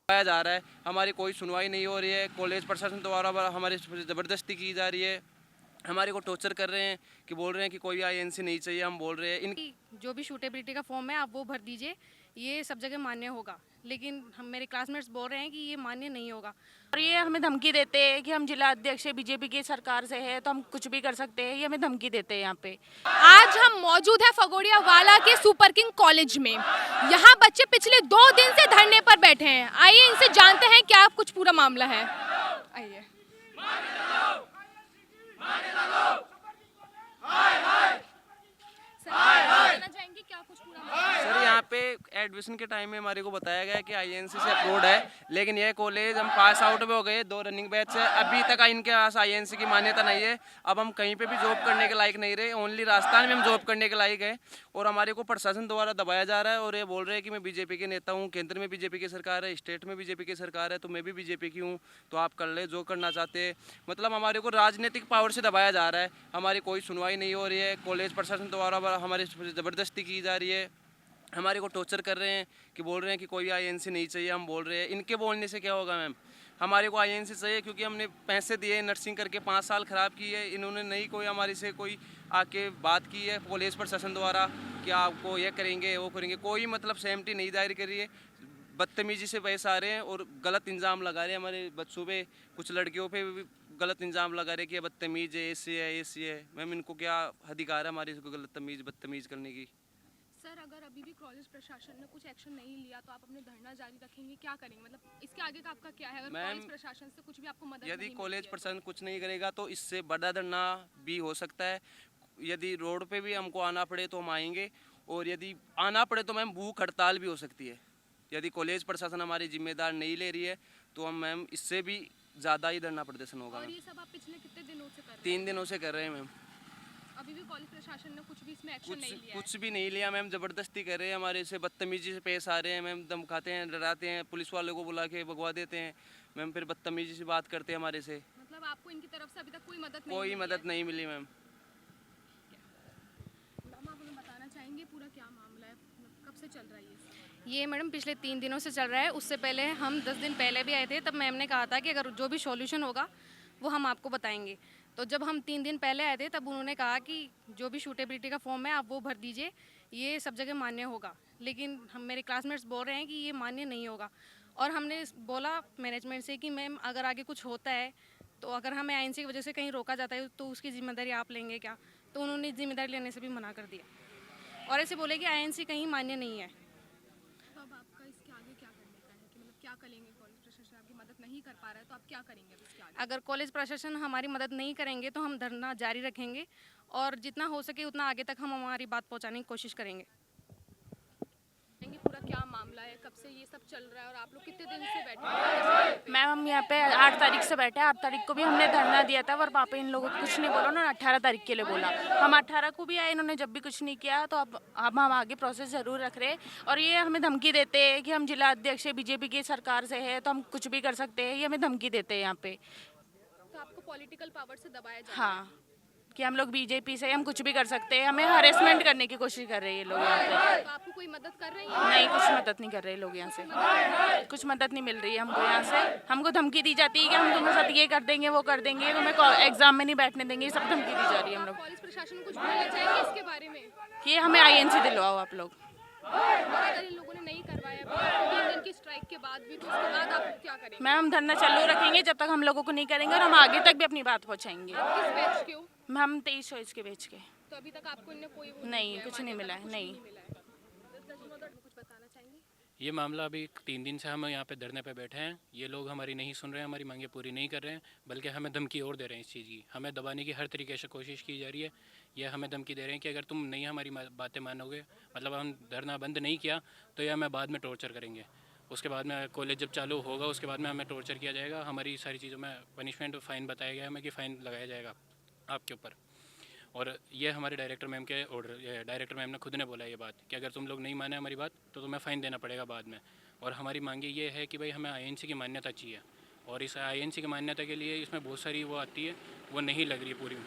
पाया जा रहा है, हमारी कोई सुनवाई नहीं हो रही है। कॉलेज प्रशासन द्वारा हमारी ज़बरदस्ती की जा रही है, हमारे को टॉर्चर कर रहे हैं कि बोल रहे हैं कि कोई आईएनसी नहीं चाहिए। हम बोल रहे हैं इन जो भी शूटेबिलिटी का फॉर्म है आप वो भर दीजिए, ये सब जगह मान्य होगा, लेकिन हम मेरे क्लासमेट्स बोल रहे हैं कि ये मान्य नहीं होगा। और ये हमें धमकी देते हैं कि हम जिला अध्यक्ष बीजेपी की सरकार से है तो हम कुछ भी कर सकते हैं, ये हमें धमकी देते हैं यहाँ पे। आज हम मौजूद है फगोड़िया वाला के सुपर किंग कॉलेज में। यहाँ बच्चे पिछले 2 दिन से धरने पर बैठे हैं। आइए इनसे जानते हैं क्या कुछ पूरा मामला है। आइए। सर, जानना चाहेंगे क्या कुछ पूरा मामला है? सर यहाँ पे एडमिशन के टाइम में हमारे को बताया गया कि आईएनसी से अप्रूव्ड है, लेकिन यह कॉलेज हम पास आउट भी हो गए, 2 रनिंग बैच है, अभी तक इनके पास आईएनसी की मान्यता नहीं है। अब हम कहीं पे भी जॉब करने के लायक नहीं रहे, ओनली राजस्थान में हम जॉब करने के लायक है और हमारे को प्रशासन द्वारा दबाया जा रहा है। और ये बोल रहे हैं कि मैं बीजेपी के नेता हूँ, केंद्र में बीजेपी की सरकार है, स्टेट में बीजेपी की सरकार है, तो मैं भी बीजेपी की हूँ, तो आप कर ले जो करना चाहते हैं। मतलब हमारे को राजनीतिक पावर से दबाया जा रहा है, हमारी कोई सुनवाई नहीं हो रही है। कॉलेज प्रशासन द्वारा हमारी ज़बरदस्ती की जा रही है, हमारे को टॉर्चर कर रहे हैं कि बोल रहे हैं कि कोई आईएनसी नहीं चाहिए। हम बोल रहे हैं इनके बोलने से क्या होगा मैम, हमारे को आईएनसी चाहिए क्योंकि हमने पैसे दिए, नर्सिंग करके 5 साल ख़राब की है। इन्होंने नहीं कोई हमारे से कोई आके बात की है कॉलेज प्रशासन द्वारा कि आपको ये करेंगे वो करेंगे, कोई मतलब सहमति नहीं दायर करी है। बदतमीजी से पेश आ रहे हैं और गलत इल्ज़ाम लगा रहे हैं हमारे बच्चों पे, कुछ लड़कियों पे भी गलत इल्ज़ाम लगा रहे हैं कि ये बदतमीज़ है, ऐसी है। मैम इनको क्या अधिकार है हमारे को गलत बदतमीज़ करने की? सर, अगर अभी भी कॉलेज प्रशासन ने कुछ एक्शन नहीं लिया तो आप अपने धरना जारी रखेंगे, क्या करेंगे? मतलब इसके आगे का आपका क्या है? अगर मैम, कॉलेज प्रशासन से कुछ भी आपको मदद यदि नहीं कॉलेज मिलती है तो? प्रशासन कुछ नहीं करेगा तो इससे बड़ा धरना भी हो सकता है। यदि रोड पे भी हमको आना पड़े तो हम आएंगे, और यदि आना पड़े तो मैम भूख हड़ताल भी हो सकती है। यदि कॉलेज प्रशासन हमारी जिम्मेदार नहीं ले रही है तो हम मैम इससे भी ज़्यादा ही धरना प्रदर्शन होगा। और मैम ये सब आप पिछले कितने दिनों से कर रहे 3 दिनों से कर रहे हैं मैम, हैं? अभी भी कॉलेज प्रशासन ने कुछ भी इसमें एक्शन कुछ नहीं लिया है? कुछ भी नहीं लिया मैम, ज़बरदस्ती कर रहे हैं, हमारे से बदतमीजी से पेश आ रहे हैं मैम, धमकाते हैं, डराते हैं, पुलिस वालों को बुला के भगवा देते हैं मैम, फिर बदतमीजी से बात करते हैं हमारे से। मतलब आपको इनकी तरफ से अभी तक कोई मदद नहीं कोई मिली मदद है? नहीं मिली मैम। मैम, आप हमें बताना चाहेंगे पूरा क्या मामला है? मतलब कब से चल रहा है ये सब? ये मैडम पिछले 3 दिनों से चल रहा है। उससे पहले हम 10 दिन पहले भी आए थे, तब मैम ने कहा था कि अगर जो भी सॉल्यूशन होगा वो हम आपको बताएंगे। तो जब हम 3 दिन पहले आए थे तब उन्होंने कहा कि जो भी शूटेबिलिटी का फॉर्म है आप वो भर दीजिए, ये सब जगह मान्य होगा, लेकिन हम मेरे क्लासमेट्स बोल रहे हैं कि ये मान्य नहीं होगा। और हमने बोला मैनेजमेंट से कि मैम अगर आगे कुछ होता है तो अगर हमें आईएनसी की वजह से कहीं रोका जाता है तो उसकी जिम्मेदारी आप लेंगे क्या? तो उन्होंने जिम्मेदारी लेने से भी मना कर दिया और ऐसे बोले कि आईएनसी कहीं मान्य नहीं है। तो अब आपका इसके आगे क्या करने का है कि मतलब क्या करेंगे? कॉलेज प्रशासन आपकी मदद नहीं कर पा रहा है तो आप क्या करेंगे अब इसके आगे? अगर कॉलेज प्रशासन हमारी मदद नहीं करेंगे तो हम धरना जारी रखेंगे और जितना हो सके उतना आगे तक हम हमारी बात पहुंचाने की कोशिश करेंगे। बताएंगे पूरा क्या मामला है, कब से ये सब चल रहा है और आप लोग कितने दिन से बैठे हैं? मैम हम यहाँ पे 8 तारीख से बैठे हैं। 8 तारीख को भी हमने धरना दिया था और वहाँ पे इन लोगों को कुछ नहीं बोला, उन्होंने 18 तारीख के लिए बोला। हम 18 को भी आए, इन्होंने जब भी कुछ नहीं किया, तो अब हम आगे प्रोसेस ज़रूर रख रहे हैं। और ये हमें धमकी देते हैं कि हम जिला अध्यक्ष बीजेपी की सरकार से है तो हम कुछ भी कर सकते हैं, ये हमें धमकी देते हैं यहाँ पे। तो आपको पॉलिटिकल पावर से दबाया जा रहा है? हाँ, कि हम लोग बीजेपी से हम कुछ भी कर सकते हैं, हमें हरेसमेंट करने की कोशिश कर रहे हैं ये लोग यहाँ पे। तो आपको कोई मदद कर रही है? नहीं, कुछ मदद नहीं कर रहे लोग यहाँ से, कुछ मदद नहीं मिल रही है हमको यहाँ से। हमको धमकी दी जाती है कि हम तुम्हारे साथ ये कर देंगे वो कर देंगे, तुम्हें एग्जाम में नहीं बैठने देंगे, ये सब धमकी दी जा रही है हम लोग। कॉलेज प्रशासन को कुछ बोलना चाहेंगे इसके बारे में? कि हमें आईएनसी दिलवाओ आप लोग। और अगर इन लोगों ने नहीं करवाया 3 दिन की स्ट्राइक के बाद भी, तो उसके बाद आप क्या करेंगे? मैम हम धरना चालू रखेंगे जब तक हम लोगों को नहीं करेंगे, और हम आगे तक भी अपनी बात पहुँचाएंगे। किस बैच के हो? हम 23 चॉइस के बेच के। तो अभी तक आपको इनने कोई वो नहीं, दिया है, कुछ नहीं मान्यता मिला है, कुछ नहीं। भी मिला है? कुछ बताना चाहेंगे? ये मामला अभी 3 दिन से हम यहाँ पे धरने पे बैठे हैं। ये लोग हमारी नहीं सुन रहे हैं, हमारी मांगे पूरी नहीं कर रहे हैं, बल्कि हमें धमकी और दे रहे हैं इस चीज़ की। हमें दबाने की हर तरीके से कोशिश की जा रही है। ये हमें धमकी दे रहे हैं कि अगर तुम नहीं हमारी बातें मानोगे, मतलब हम धरना बंद नहीं किया तो ये हमें बाद में टॉर्चर करेंगे। उसके बाद में कॉलेज जब चालू होगा उसके बाद में हमें टॉर्चर किया जाएगा। हमारी सारी चीज़ों में पनिशमेंट फ़ाइन बताया गया है हमें कि फ़ाइन लगाया जाएगा आपके ऊपर। और ये हमारे डायरेक्टर मैम के ऑर्डर, डायरेक्टर मैम ने खुद ने बोला ये बात कि अगर तुम लोग नहीं माने हमारी बात तो तुम्हें फ़ाइन देना पड़ेगा बाद में। और हमारी मांगे ये है कि भाई हमें आईएनसी की मान्यता चाहिए, और इस आईएनसी की मान्यता के लिए इसमें बहुत सारी वो आती है, वो नहीं लग रही है पूरी।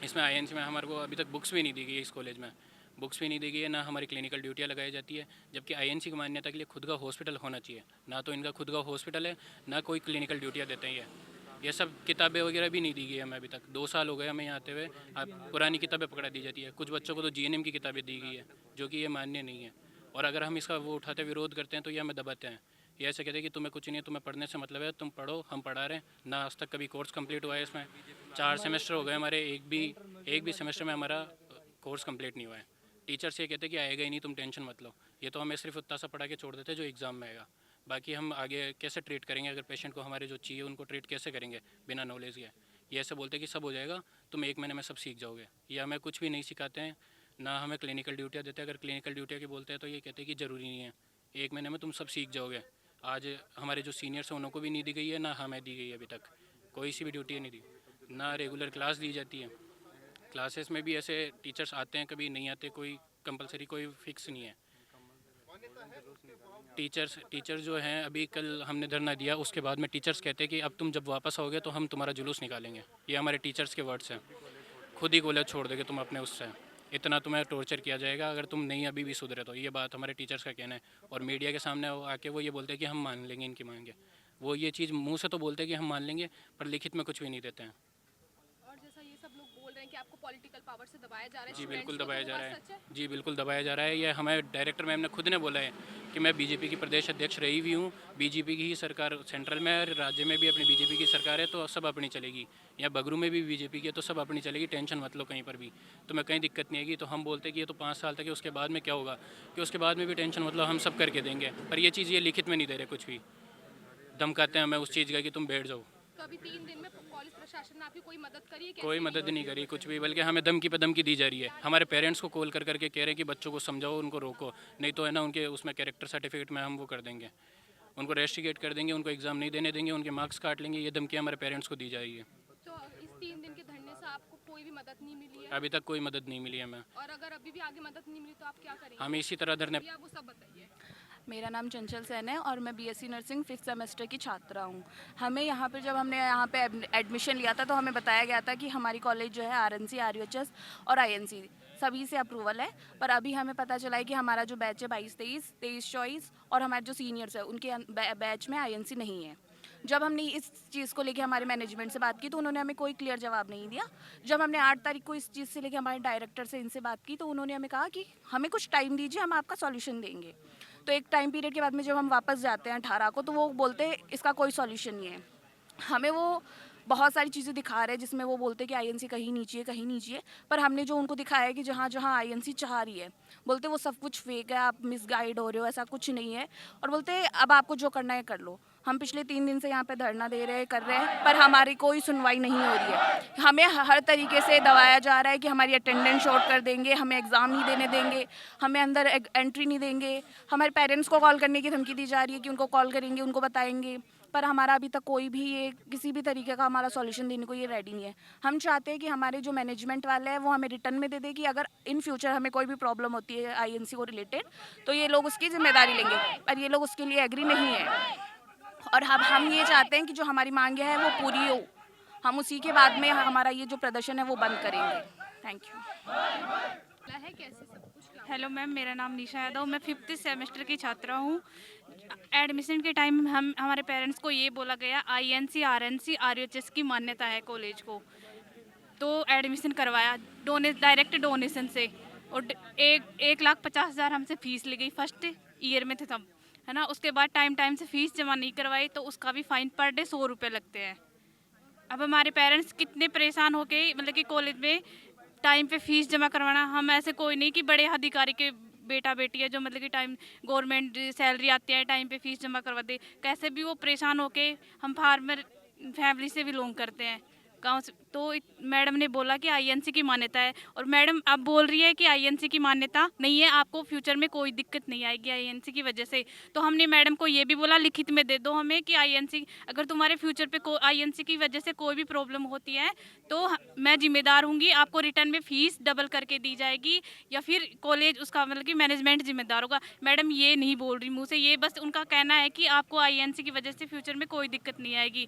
इसमें आईएनसी में हमारे को अभी तक बुक्स भी नहीं दी गई इस कॉलेज में। बुक्स भी नहीं दी गई है, ना हमारी क्लिनिकल ड्यूटियाँ लगाई जाती है, जबकि आईएनसी की मान्यता के लिए खुद का हॉस्पिटल होना चाहिए। ना तो इनका खुद का हॉस्पिटल है, ना कोई क्लिनिकल ड्यूटियाँ देते हैं। ये सब किताबें वगैरह भी नहीं दी गई हमें अभी तक। 2 साल हो गए हमें यहाँ आते हुए। अब पुरानी किताबें पकड़ा दी जाती है। कुछ बच्चों को तो जीएनएम की किताबें दी गई है, जो कि ये मान्य नहीं है। और अगर हम इसका वो उठाते विरोध करते हैं तो ये हमें दबाते हैं। ये ऐसे कहते हैं कि तुम्हें कुछ नहीं है, तुम्हें पढ़ने से मतलब है, तुम पढ़ो, हम पढ़ा रहे हैं। ना आज तक कभी कोर्स कंप्लीट हुआ है इसमें। 4 सेमेस्टर हो गए हमारे, एक भी सेमेस्टर में हमारा कोर्स कंप्लीट नहीं हुआ है। टीचर्स ये कहते हैं कि आएगा ही नहीं, तुम टेंशन मत लो। ये तो हमें सिर्फ उतना सा पढ़ा के छोड़ देते हैं जो एग्ज़ाम में आएगा। बाकी हम आगे कैसे ट्रीट करेंगे, अगर पेशेंट को हमारे जो चाहिए उनको ट्रीट कैसे करेंगे बिना नॉलेज के। ये ऐसे बोलते हैं कि सब हो जाएगा, तुम 1 महीने में सब सीख जाओगे। ये हमें कुछ भी नहीं सिखाते हैं, ना हमें क्लिनिकल ड्यूटियाँ देते हैं। अगर क्लिनिकल ड्यूटियाँ की बोलते हैं तो ये कहते हैं कि ज़रूरी नहीं है, 1 महीने में तुम सब सीख जाओगे। आज हमारे जो सीनियर्स हैं उनको भी नहीं दी गई है, ना हमें दी गई है अभी तक। कोई सी भी ड्यूटी नहीं दी, ना रेगुलर क्लास दी जाती है। क्लासेस में भी ऐसे टीचर्स आते हैं, कभी नहीं आते, कोई कंपलसरी कोई फिक्स नहीं है। टीचर्स जो हैं, अभी कल हमने धरना दिया, उसके बाद में टीचर्स कहते हैं कि अब तुम जब वापस आओगे तो हम तुम्हारा जुलूस निकालेंगे। ये हमारे टीचर्स के वर्ड्स हैं। खुद ही कॉलेज छोड़ देंगे तुम अपने उससे, इतना तुम्हें टॉर्चर किया जाएगा अगर तुम नहीं अभी भी सुधरे तो। ये बात हमारे टीचर्स का कहना है। और मीडिया के सामने आके वो ये बोलते हैं कि हम मान लेंगे इनकी मांगे। वो ये चीज़ मुँह से तो बोलते हैं कि हम मान लेंगे, पर लिखित में कुछ भी नहीं देते हैं। और जैसा ये सब लोग बोल रहे हैं कि आपको पॉलिटिकल पावर से दबाया जा रहा है जी students बिल्कुल को, तो दबाया वो जा बात रहा है। सच है? जी बिल्कुल दबाया जा रहा है। ये हमें डायरेक्टर मैम ने खुद ने बोला है कि मैं बीजेपी की प्रदेश अध्यक्ष रही भी हूँ। बीजेपी की ही सरकार सेंट्रल में और राज्य में भी अपनी बीजेपी की सरकार है, तो सब अपनी चलेगी। या बगरू में भी बीजेपी की है तो सब अपनी चलेगी, टेंशन मत लो कहीं पर भी, तुम्हें कहीं दिक्कत नहीं आएगी। तो हम बोलते हैं कि ये तो 5 साल तक है, उसके बाद में क्या होगा, कि उसके बाद में भी टेंशन मतलब हम सब करके देंगे। पर ये चीज़ ये लिखित में नहीं दे रहे, कुछ भी धमकाते हैं हमें उस चीज़ का कि तुम बैठ जाओ। तो अभी 3 दिन में कॉलेज प्रशासन ने आपकी कोई मदद करी है? कैसे कोई मदद नहीं करी कुछ भी, बल्कि हमें धमकी पे धमकी दी जा रही है। हमारे पेरेंट्स को कॉल कर करके कह रहे हैं कि बच्चों को समझाओ, उनको रोको, नहीं तो है ना उनके उसमें कैरेक्टर सर्टिफिकेट में हम वो कर देंगे, उनको रेस्टिकेट कर देंगे, उनको एग्ज़ाम नहीं देने देंगे, उनके मार्क्स काट लेंगे। ये धमकी हमारे पेरेंट्स को दी जा रही है। तो इस 3 दिन के धरने से आपको कोई भी मदद नहीं मिली है? अभी तक कोई मदद नहीं मिली हमें। और अगर अभी भी आगे मदद नहीं मिली तो आप क्या करेंगे? हम इसी तरह धरने या वो सब बताइए। मेरा नाम चंचल सैन है और मैं बीएससी नर्सिंग 5th सेमेस्टर की छात्रा हूँ। हमें यहाँ पे जब हमने यहाँ पे एडमिशन लिया था तो हमें बताया गया था कि हमारी कॉलेज जो है आरएनसी, आरयूएचएस और आईएनसी सभी से अप्रूवल है। पर अभी हमें पता चला है कि हमारा जो बैच है 22-23, 23-24 और हमारे जो सीनियर्स है उनके बैच में आईएनसी नहीं है। जब हमने इस चीज़ को लेके हमारे मैनेजमेंट से बात की तो उन्होंने हमें कोई क्लियर जवाब नहीं दिया। जब हमने 8 तारीख को इस चीज़ से लेके हमारे डायरेक्टर से इनसे बात की तो उन्होंने हमें कहा कि हमें कुछ टाइम दीजिए, हम आपका सॉल्यूशन देंगे। तो एक टाइम पीरियड के बाद में जब हम वापस जाते हैं 18 को तो वो बोलते हैं इसका कोई सॉल्यूशन नहीं है। हमें वो बहुत सारी चीज़ें दिखा रहे हैं जिसमें वो बोलते हैं कि आईएनसी कहीं नीचे है, कहीं नीचे है। पर हमने जो उनको दिखाया है कि जहाँ जहाँ आईएनसी चाह रही है, बोलते वो सब कुछ फेक है, आप मिसगाइड हो रहे हो, ऐसा कुछ नहीं है। और बोलते अब आपको जो करना है कर लो। हम पिछले 3 दिन से यहाँ पे धरना दे रहे हैं, कर रहे हैं, पर हमारी कोई सुनवाई नहीं हो रही है। हमें हर तरीके से दबाया जा रहा है कि हमारी अटेंडेंस शॉर्ट कर देंगे, हमें एग्ज़ाम नहीं देने देंगे, हमें अंदर एंट्री नहीं देंगे। हमारे पेरेंट्स को कॉल करने की धमकी दी जा रही है कि उनको कॉल करेंगे, उनको बताएंगे। पर हमारा अभी तक कोई भी ये किसी भी तरीके का हमारा सॉल्यूशन देने को ये रेडी नहीं है। हम चाहते हैं कि हमारे जो मैनेजमेंट वाले हैं वो हमें रिटर्न में दे दे कि अगर इन फ्यूचर हमें कोई भी प्रॉब्लम होती है आईएनसी को रिलेटेड तो ये लोग उसकी जिम्मेदारी लेंगे। पर ये लोग उसके लिए एग्री नहीं है। और हम ये चाहते हैं कि जो हमारी मांगे हैं वो पूरी हो। हम उसी के बाद में हमारा ये जो प्रदर्शन है वो बंद करेंगे। Thank you. है कैसे सब कुछ क्या? हेलो मैम, मेरा नाम निशा यादव, मैं 5th सेमेस्टर की छात्रा हूँ। एडमिशन के टाइम हमारे पेरेंट्स को ये बोला गया आईएनसी, आरएनसी, आरयूएचएस की मान्यता है कॉलेज को, तो एडमिशन करवाया डायरेक्ट डोनेशन से। और 1,50,000 हमसे फ़ीस ली गई, फर्स्ट ईयर में थे तब, है ना। उसके बाद टाइम से फ़ीस जमा नहीं करवाई तो उसका भी फ़ाइन पर डे 100 रुपये लगते हैं। अब हमारे पेरेंट्स कितने परेशान हो गए, मतलब कि कॉलेज में टाइम पे फीस जमा करवाना। हम ऐसे कोई नहीं कि बड़े अधिकारी के बेटा बेटी है जो मतलब कि टाइम गवर्नमेंट सैलरी आती है टाइम पे फीस जमा करवा दे। कैसे भी वो परेशान होके हम फार्मर फैमिली से बिलोंग करते हैं गांव से। तो मैडम ने बोला कि आईएनसी की मान्यता है, और मैडम अब बोल रही है कि आईएनसी की मान्यता नहीं है, आपको फ्यूचर में कोई दिक्कत नहीं आएगी आईएनसी की वजह से। तो हमने मैडम को ये भी बोला लिखित में दे दो हमें कि आईएनसी अगर तुम्हारे फ्यूचर पे आईएनसी की वजह से कोई भी प्रॉब्लम होती है तो मैं जिम्मेदार हूँगी, आपको रिटर्न में फ़ीस डबल करके दी जाएगी या फिर कॉलेज उसका मतलब कि मैनेजमेंट जिम्मेदार होगा। मैडम ये नहीं बोल रही मुँह से, ये बस उनका कहना है कि आपको आईएनसी की वजह से फ्यूचर में कोई दिक्कत नहीं आएगी।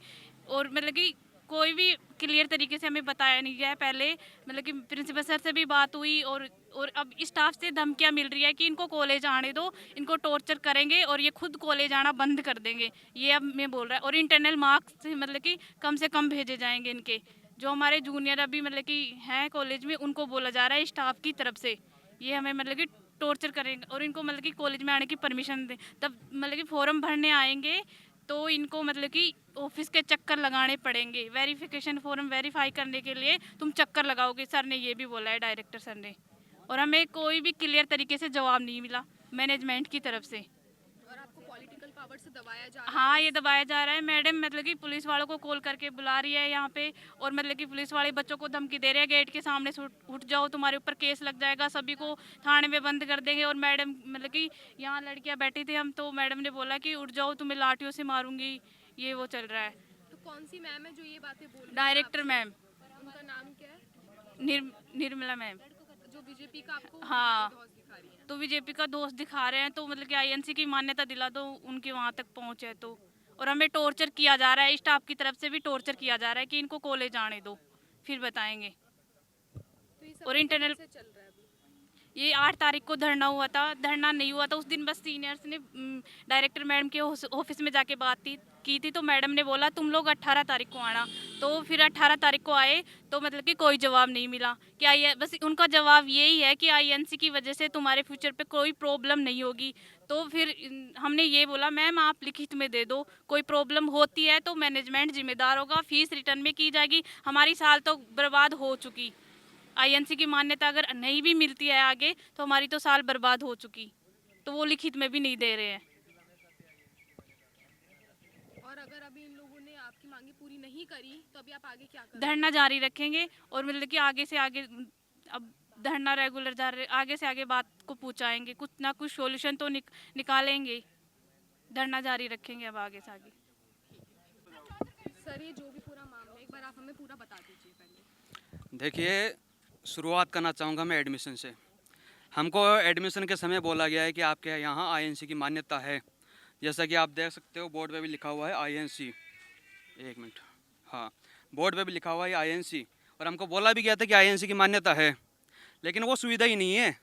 और मतलब कि कोई भी क्लियर तरीके से हमें बताया नहीं गया है पहले। मतलब कि प्रिंसिपल सर से भी बात हुई और अब स्टाफ से धमकियां मिल रही है कि इनको कॉलेज आने दो, इनको टॉर्चर करेंगे और ये खुद कॉलेज आना बंद कर देंगे, ये अब मैं बोल रहा है। और इंटरनल मार्क्स मतलब कि कम से कम भेजे जाएंगे इनके। जो हमारे जूनियर अभी मतलब कि हैं कॉलेज में, उनको बोला जा रहा है स्टाफ की तरफ से ये हमें मतलब कि टॉर्चर करेंगे और इनको मतलब कि कॉलेज में आने की परमिशन दे। तब मतलब कि फॉर्म भरने आएंगे तो इनको मतलब कि ऑफिस के चक्कर लगाने पड़ेंगे। वेरिफिकेशन फॉर्म वेरीफाई करने के लिए तुम चक्कर लगाओगे, सर ने ये भी बोला है, डायरेक्टर सर ने। और हमें कोई भी क्लियर तरीके से जवाब नहीं मिला मैनेजमेंट की तरफ से। और आपको पॉलिटिकल पावर से दबाया जा रहा हाँ, ये दबाया जा रहा है। मैडम मतलब कि पुलिस वालों को कॉल करके बुला रही है यहाँ पे, और मतलब कि पुलिस वाले बच्चों को धमकी दे रहे हैं गेट के सामने से उठ जाओ, तुम्हारे ऊपर केस लग जाएगा, सभी को थाने में बंद कर देंगे। और मैडम मतलब कि यहाँ लड़कियाँ बैठी थी हम, तो मैडम ने बोला कि उठ जाओ, तुम्हें लाठियों से मारूंगी, ये वो चल रहा है। तो कौन सी मैम है जो ये बातें बोल रही है डायरेक्टर मैम, आपसे? उनका नाम क्या है? निर्मला मैम। जो बीजेपी का आपको हाँ, धौंस दिखा रही है। तो बीजेपी का दोस्त दिखा रहे हैं, तो मतलब कि आईएनसी की मान्यता दिला दो, उनके वहाँ तक पहुँचे तो। और हमें टॉर्चर किया जा रहा है, स्टाफ की तरफ से भी टॉर्चर किया जा रहा है कि इनको कॉलेज आने दो, फिर बताएंगे। तो ये सब और इंटरनल कैसे चल रहा है अभी? ये 8 तारीख को धरना हुआ था, धरना नहीं हुआ था उस दिन। बस सीनियर्स ने डायरेक्टर मैडम के ऑफिस में जाके बात की थी, तो मैडम ने बोला तुम लोग 18 तारीख को आना। तो फिर 18 तारीख को आए तो मतलब कि कोई जवाब नहीं मिला कि बस उनका जवाब यही है कि आईएनसी की वजह से तुम्हारे फ्यूचर पे कोई प्रॉब्लम नहीं होगी। तो फिर हमने ये बोला मैम आप लिखित में दे दो, कोई प्रॉब्लम होती है तो मैनेजमेंट जिम्मेदार होगा, फीस रिटर्न में की जाएगी। हमारी साल तो बर्बाद हो चुकी, आईएनसी की मान्यता अगर नहीं भी मिलती है आगे तो हमारी तो साल बर्बाद हो चुकी, तो वो लिखित में भी नहीं दे रहे हैं। और अगर अभी इन लोगों ने आपकी मांगे पूरी नहीं करी तो अभी आप आगे क्या करेंगे? धरना जारी रखेंगे और मतलब कि आगे से आगे अब धरना रेगुलर जारी, आगे से आगे बात को पहुंचाएंगे, कुछ ना कुछ सॉल्यूशन तो निकालेंगे। धरना जारी रखेंगे अब आगे से आगे। सर ये जो भी पूरा मामला है एक बार आप हमें पूरा बता दीजिए पहले। देखिए, शुरुआत करना चाहूँगा मैं एडमिशन से। हमको एडमिशन के समय बोला गया है कि आपके यहाँ आईएनसी की मान्यता है। जैसा कि आप देख सकते हो बोर्ड पे भी लिखा हुआ है आईएनसी। एक मिनट, हाँ, बोर्ड पे भी लिखा हुआ है आईएनसी। और हमको बोला भी गया था कि आईएनसी की मान्यता है, लेकिन वो सुविधा ही नहीं है,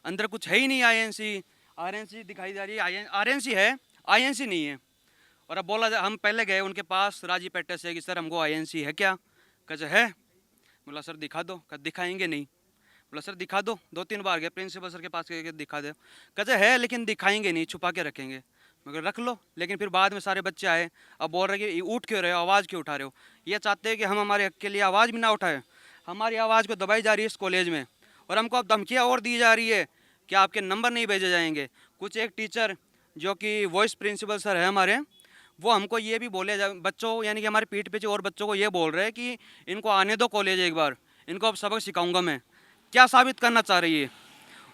अंदर कुछ है ही नहीं। आरएनसी दिखाई जा रही है, आरएनसी है, आईएनसी नहीं है। और अब हम पहले गए उनके पास राजी पेटे से कि सर हमको आईएनसी है क्या? कैसे है? बोला सर दिखा दो। कहा दिखाएंगे नहीं। बोला सर दिखा दो। 2-3 बार गए प्रिंसिपल सर के पास गए, दिखा दो। कहते है लेकिन दिखाएंगे नहीं, छुपा के रखेंगे। मगर रख लो। लेकिन फिर बाद में सारे बच्चे आए, अब बोल रहे कि उठ क्यों रहे हो, आवाज़ क्यों उठा रहे हो? ये चाहते हैं कि हम हमारे हक के लिए आवाज़ भी ना उठाएं। हमारी आवाज़ को दबाई जा रही है इस कॉलेज में, और हमको अब धमकियाँ और दी जा रही है कि आपके नंबर नहीं भेजे जाएंगे। कुछ एक टीचर जो कि वॉइस प्रिंसिपल सर है हमारे, वो हमको ये भी बोले बच्चों, यानी कि हमारे पीठ पीछे और बच्चों को ये बोल रहे हैं कि इनको आने दो कॉलेज एक बार, इनको अब सबक सिखाऊंगा मैं। क्या साबित करना चाह रही है?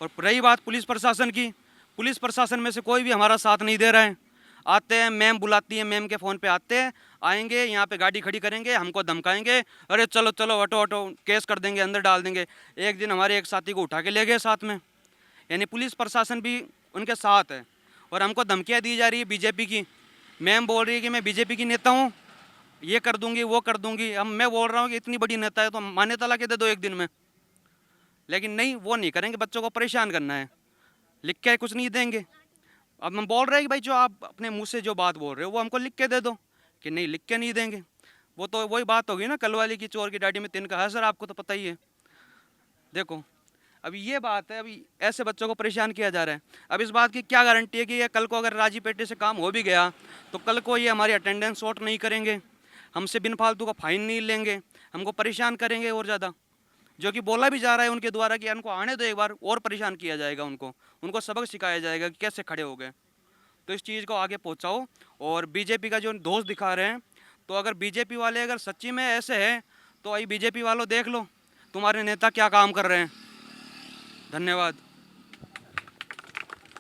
और रही बात पुलिस प्रशासन की, पुलिस प्रशासन में से कोई भी हमारा साथ नहीं दे रहा है। आते हैं, मैम बुलाती है, मैम के फ़ोन पे आते हैं, आएंगे यहाँ पे गाड़ी खड़ी करेंगे, हमको धमकाएंगे, अरे चलो चलो हटो हटो, केस कर देंगे, अंदर डाल देंगे। एक दिन हमारे एक साथी को उठा के ले गए साथ में। यानी पुलिस प्रशासन भी उनके साथ है, और हमको धमकियाँ दी जा रही है बीजेपी की। मैम बोल रही है कि मैं बीजेपी की नेता हूँ, ये कर दूंगी वो कर दूंगी। अब मैं बोल रहा हूँ कि इतनी बड़ी नेता है तो मान्यता ला के दे दो एक दिन में। लेकिन नहीं, वो नहीं करेंगे, बच्चों को परेशान करना है, लिख के कुछ नहीं देंगे। अब हम बोल रहे हैं कि भाई जो आप अपने मुंह से जो बात बोल रहे हो वो हमको लिख के दे दो, कि नहीं लिख के नहीं देंगे। वो तो वही बात होगी ना, कल वाली की चोर की डाडी में तिनका है। सर आपको तो पता ही है। देखो अभी ये बात है, अभी ऐसे बच्चों को परेशान किया जा रहा है। अब इस बात की क्या गारंटी है कि ये कल को अगर राजी पेटे से काम हो भी गया तो कल को ये हमारी अटेंडेंस शॉर्ट नहीं करेंगे, हमसे बिन फालतू का फाइन नहीं लेंगे, हमको परेशान करेंगे और ज़्यादा। जो कि बोला भी जा रहा है उनके द्वारा कि उनको आने दो एक बार, और परेशान किया जाएगा, उनको सबक सिखाया जाएगा कि कैसे खड़े हो गए। तो इस चीज़ को आगे पहुँचाओ। और बीजेपी का जो दोष दिखा रहे हैं, तो अगर बीजेपी वाले अगर सच्ची में ऐसे है तो आई बीजेपी वालों देख लो तुम्हारे नेता क्या काम कर रहे हैं। धन्यवाद।